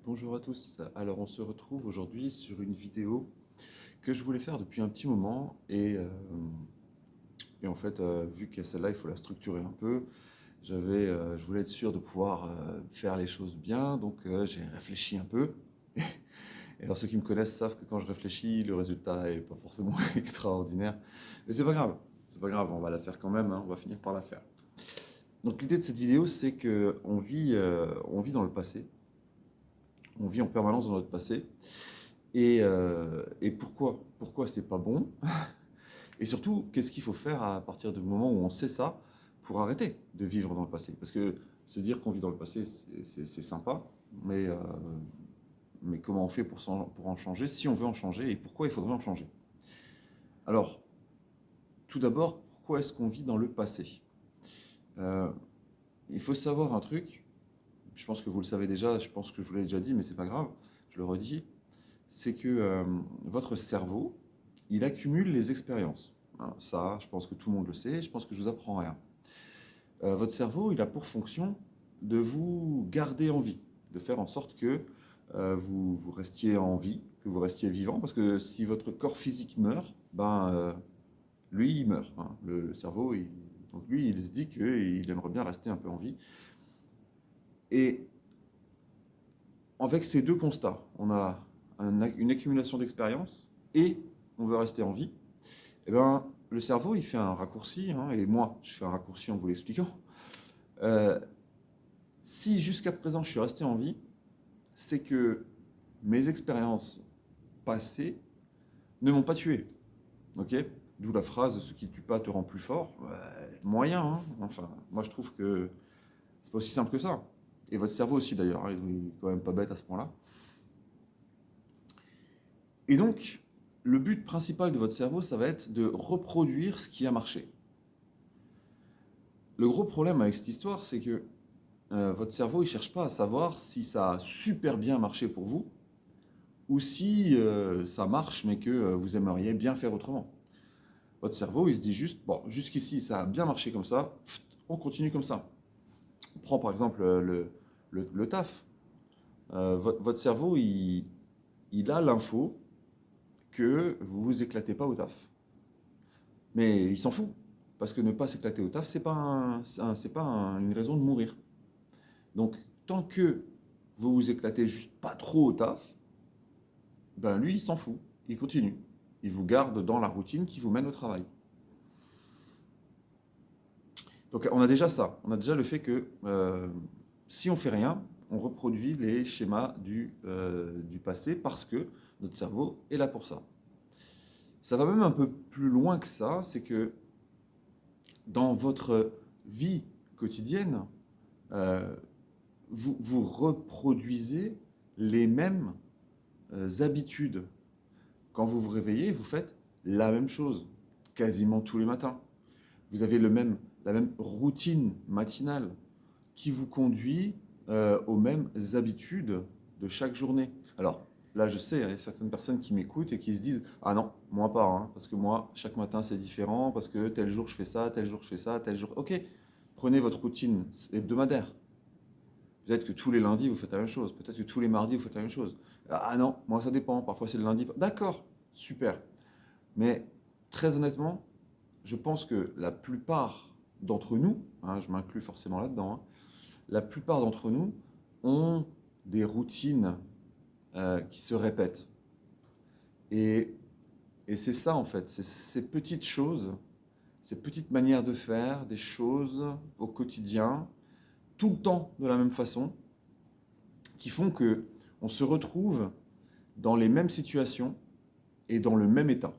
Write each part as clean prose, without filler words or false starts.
Bonjour à tous. Alors on se retrouve aujourd'hui sur une vidéo que je voulais faire depuis un petit moment et en fait vu que celle-là il faut la structurer un peu, je voulais être sûr de pouvoir faire les choses bien, donc j'ai réfléchi un peu. Et alors ceux qui me connaissent savent que quand je réfléchis, le résultat est pas forcément extraordinaire, mais c'est pas grave, on va la faire quand même, hein, on va finir par la faire. Donc l'idée de cette vidéo c'est que on vit dans le passé, on vit en permanence dans notre passé. Et pourquoi? Pourquoi c'est pas bon? Et surtout, qu'est-ce qu'il faut faire à partir du moment où on sait ça pour arrêter de vivre dans le passé? Parce que se dire qu'on vit dans le passé, c'est sympa, mais comment on fait pour en changer, si on veut en changer, et pourquoi il faudrait en changer? Alors, tout d'abord, pourquoi est-ce qu'on vit dans le passé? Euh, il faut savoir un truc, je pense que vous le savez déjà, je pense que je vous l'ai déjà dit, mais c'est pas grave, je le redis, c'est que votre cerveau, il accumule les expériences. Hein, ça, je pense que tout le monde le sait, je pense que je vous apprends rien. Votre cerveau, il a pour fonction de vous garder en vie, de faire en sorte que vous restiez en vie, que vous restiez vivant, parce que si votre corps physique meurt, lui, il meurt. Hein. Le cerveau, donc lui, il se dit qu'il aimerait bien rester un peu en vie. Et avec ces deux constats, on a une accumulation d'expérience et on veut rester en vie. Eh ben, le cerveau, il fait un raccourci, hein, et moi, je fais un raccourci en vous l'expliquant. Euh, Si jusqu'à présent je suis resté en vie, c'est que mes expériences passées ne m'ont pas tué. Ok? D'où la phrase ce qui ne tue pas te rend plus fort. Moyen, hein. Enfin, moi je trouve que c'est pas aussi simple que ça. Et votre cerveau aussi d'ailleurs, hein, il est quand même pas bête à ce point-là. Et donc, le but principal de votre cerveau, ça va être de reproduire ce qui a marché. Le gros problème avec cette histoire, c'est que votre cerveau, il ne cherche pas à savoir si ça a super bien marché pour vous ou si ça marche mais que vous aimeriez bien faire autrement. Votre cerveau, il se dit juste, bon, jusqu'ici, ça a bien marché comme ça, on continue comme ça. On prend par exemple le taf. Votre cerveau, il a l'info que vous vous éclatez pas au taf. Mais il s'en fout. Parce que ne pas s'éclater au taf, c'est pas une raison de mourir. Donc, tant que vous vous éclatez juste pas trop au taf, ben lui, il s'en fout. Il continue. Il vous garde dans la routine qui vous mène au travail. Donc, on a déjà ça. On a déjà le fait que si on fait rien, on reproduit les schémas du passé parce que notre cerveau est là pour ça. Ça va même un peu plus loin que ça, c'est que dans votre vie quotidienne, euh, vous reproduisez les mêmes habitudes. Quand vous vous réveillez, vous faites la même chose, quasiment tous les matins. Vous avez la même routine matinale qui vous conduit aux mêmes habitudes de chaque journée. Alors là, je sais, hein, il y a certaines personnes qui m'écoutent et qui se disent: ah non, moi pas, hein, parce que moi, chaque matin c'est différent, parce que tel jour je fais ça, tel jour je fais ça, tel jour. Ok, prenez votre routine hebdomadaire. Peut-être que tous les lundis, vous faites la même chose. Peut-être que tous les mardis, vous faites la même chose. Ah non, moi ça dépend. Parfois c'est le lundi. D'accord, super. Mais très honnêtement, je pense que la plupart d'entre nous, hein, je m'inclus forcément là-dedans, hein, la plupart d'entre nous ont des routines qui se répètent. Et, et c'est ça en fait, c'est ces petites choses, ces petites manières de faire des choses au quotidien, tout le temps de la même façon, qui font que on se retrouve dans les mêmes situations et dans le même état.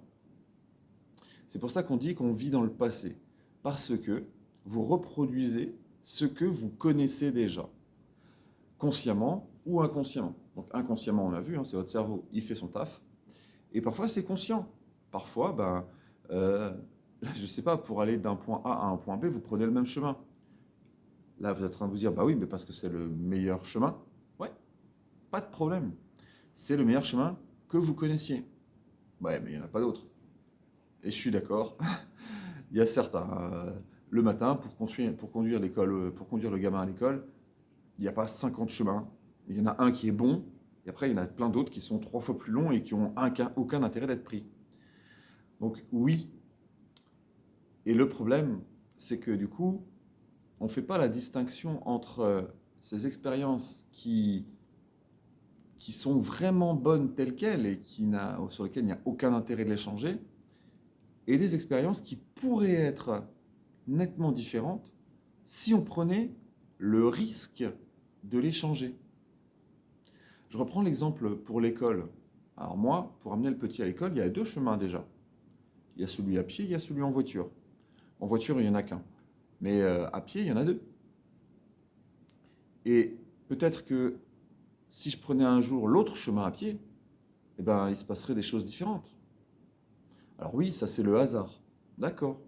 C'est pour ça qu'on dit qu'on vit dans le passé, parce que vous reproduisez ce que vous connaissez déjà, consciemment ou inconsciemment. Donc inconsciemment, on a vu, hein, c'est votre cerveau, il fait son taf, et parfois c'est conscient. Parfois, euh, je ne sais pas, pour aller d'un point A à un point B, vous prenez le même chemin. Là, vous êtes en train de vous dire, bah oui, mais parce que c'est le meilleur chemin. Ouais, pas de problème. C'est le meilleur chemin que vous connaissiez. Ouais, mais il n'y en a pas d'autres. Et je suis d'accord. Il y a certains. Le matin, pour conduire l'école, pour conduire le gamin à l'école, il n'y a pas 50 chemins. Il y en a un qui est bon, et après, il y en a plein d'autres qui sont 3 fois plus longs et qui n'ont aucun intérêt d'être pris. Donc oui, et le problème, c'est que du coup, on ne fait pas la distinction entre ces expériences qui sont vraiment bonnes telles quelles et sur lesquelles il n'y a aucun intérêt de les changer, et des expériences qui pourraient être nettement différentes si on prenait le risque de les changer. Je reprends l'exemple pour l'école. Alors moi, pour amener le petit à l'école, il y a 2 chemins déjà. Il y a celui à pied, il y a celui en voiture. En voiture, il n'y en a qu'un. Mais à pied, il y en a 2. Et peut-être que si je prenais un jour l'autre chemin à pied, eh ben, il se passerait des choses différentes. Alors oui, ça c'est le hasard. D'accord.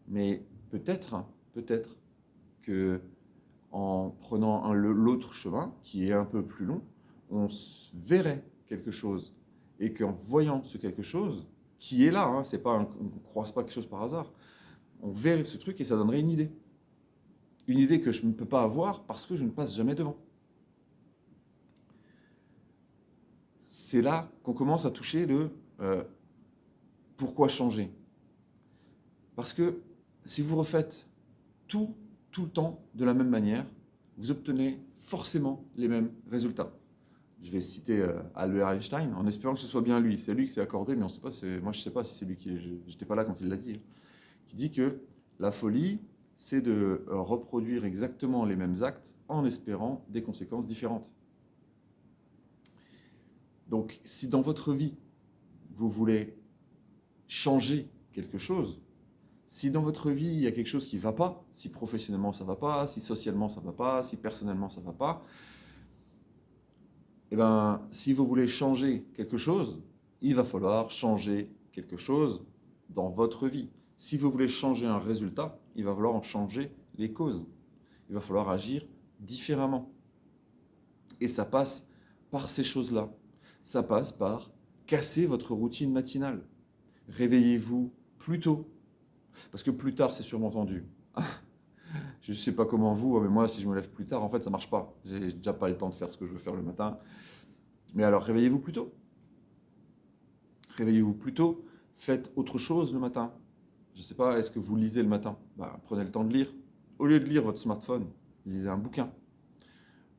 Mais peut-être que en prenant l'autre chemin, qui est un peu plus long, on verrait quelque chose. Et qu'en voyant ce quelque chose, qui est là, hein, c'est pas on ne croise pas quelque chose par hasard, on verrait ce truc et ça donnerait une idée. Une idée que je ne peux pas avoir parce que je ne passe jamais devant. C'est là qu'on commence à toucher le pourquoi changer. Parce que si vous refaites tout le temps de la même manière, vous obtenez forcément les mêmes résultats. Je vais citer Albert Einstein, en espérant que ce soit bien lui. C'est lui qui s'est accordé, mais on sait pas, moi je ne sais pas si c'est lui qui... J'étais pas là quand il l'a dit. Qui dit que la folie, c'est de reproduire exactement les mêmes actes en espérant des conséquences différentes. Donc, si dans votre vie, vous voulez changer quelque chose, si dans votre vie, il y a quelque chose qui ne va pas, si professionnellement ça ne va pas, si socialement ça ne va pas, si personnellement ça ne va pas, eh bien, si vous voulez changer quelque chose, il va falloir changer quelque chose dans votre vie. Si vous voulez changer un résultat, il va falloir en changer les causes. Il va falloir agir différemment. Et ça passe par ces choses-là. Ça passe par casser votre routine matinale. Réveillez-vous plus tôt. Parce que plus tard, c'est sûrement tendu. Je ne sais pas comment vous, mais moi, si je me lève plus tard, en fait, ça ne marche pas. J'ai déjà pas le temps de faire ce que je veux faire le matin. Mais alors, réveillez-vous plus tôt. Réveillez-vous plus tôt. Faites autre chose le matin. Je ne sais pas, est-ce que vous lisez le matin? Prenez le temps de lire. Au lieu de lire votre smartphone, lisez un bouquin.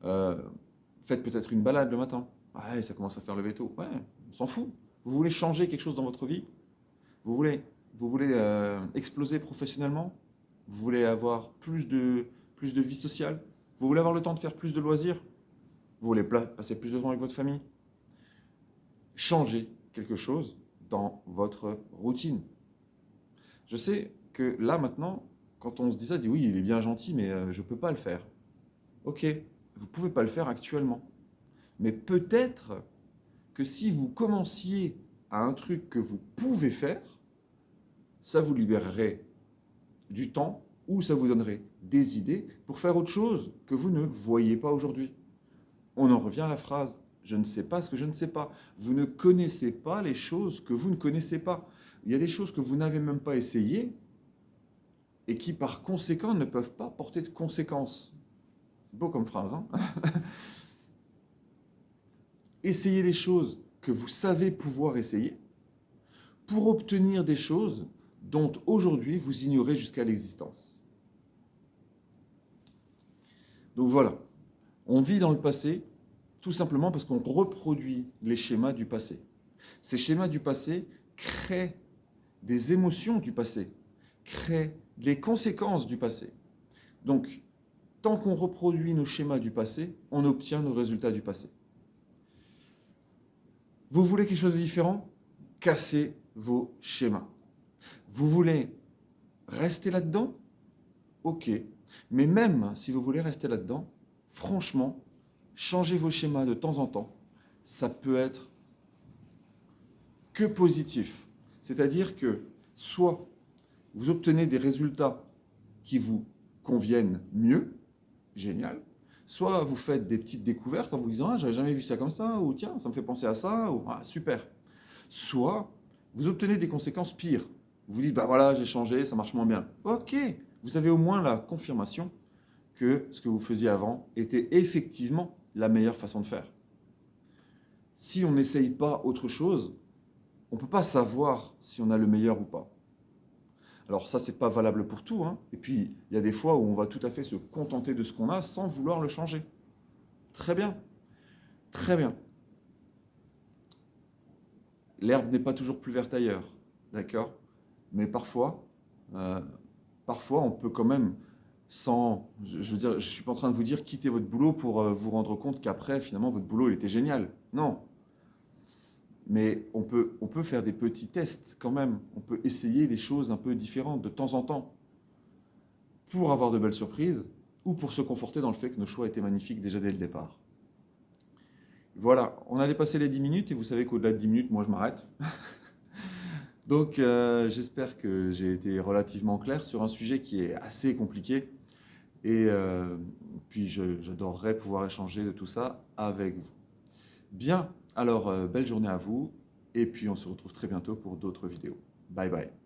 Faites peut-être une balade le matin. Ouais, ça commence à faire lever tôt. Ouais, on s'en fout. Vous voulez changer quelque chose dans votre vie? Vous voulez exploser professionnellement? Vous voulez avoir plus de vie sociale? Vous voulez avoir le temps de faire plus de loisirs? Vous voulez passer plus de temps avec votre famille? Changez quelque chose dans votre routine. Je sais que là, maintenant, quand on se dit ça, on dit oui, il est bien gentil, mais je ne peux pas le faire. Ok, vous ne pouvez pas le faire actuellement. Mais peut-être que si vous commenciez à un truc que vous pouvez faire, ça vous libérerait du temps ou ça vous donnerait des idées pour faire autre chose que vous ne voyez pas aujourd'hui. On en revient à la phrase « je ne sais pas ce que je ne sais pas ». Vous ne connaissez pas les choses que vous ne connaissez pas. Il y a des choses que vous n'avez même pas essayées et qui, par conséquent, ne peuvent pas porter de conséquences. C'est beau comme phrase, hein? Essayez les choses que vous savez pouvoir essayer pour obtenir des choses dont aujourd'hui vous ignorez jusqu'à l'existence. Donc voilà, on vit dans le passé tout simplement parce qu'on reproduit les schémas du passé. Ces schémas du passé créent des émotions du passé, créent les conséquences du passé. Donc, tant qu'on reproduit nos schémas du passé, on obtient nos résultats du passé. Vous voulez quelque chose de différent? Cassez vos schémas. Vous voulez rester là-dedans? Ok. Mais même si vous voulez rester là-dedans, franchement, changez vos schémas de temps en temps. Ça peut être que positif. C'est-à-dire que soit vous obtenez des résultats qui vous conviennent mieux, génial, soit vous faites des petites découvertes en vous disant « Ah, j'avais jamais vu ça comme ça » ou « Tiens, ça me fait penser à ça » ou « Ah, super ». Soit vous obtenez des conséquences pires. Vous dites « Bah voilà, j'ai changé, ça marche moins bien ». Ok, vous avez au moins la confirmation que ce que vous faisiez avant était effectivement la meilleure façon de faire. Si on n'essaye pas autre chose, on ne peut pas savoir si on a le meilleur ou pas. Alors ça, c'est pas valable pour tout, hein. Et puis, il y a des fois où on va tout à fait se contenter de ce qu'on a sans vouloir le changer. Très bien, très bien. L'herbe n'est pas toujours plus verte ailleurs, d'accord? Mais euh, parfois, on peut quand même, je veux dire, je suis pas en train de vous dire quitter votre boulot pour vous rendre compte qu'après, finalement, votre boulot, il était génial. Non, mais on peut faire des petits tests quand même. On peut essayer des choses un peu différentes de temps en temps pour avoir de belles surprises ou pour se conforter dans le fait que nos choix étaient magnifiques déjà dès le départ. Voilà, on allait passer les 10 minutes et vous savez qu'au-delà de 10 minutes, moi je m'arrête. Donc j'espère que j'ai été relativement clair sur un sujet qui est assez compliqué et puis j'adorerais pouvoir échanger de tout ça avec vous. Bien, alors belle journée à vous et puis on se retrouve très bientôt pour d'autres vidéos. Bye bye.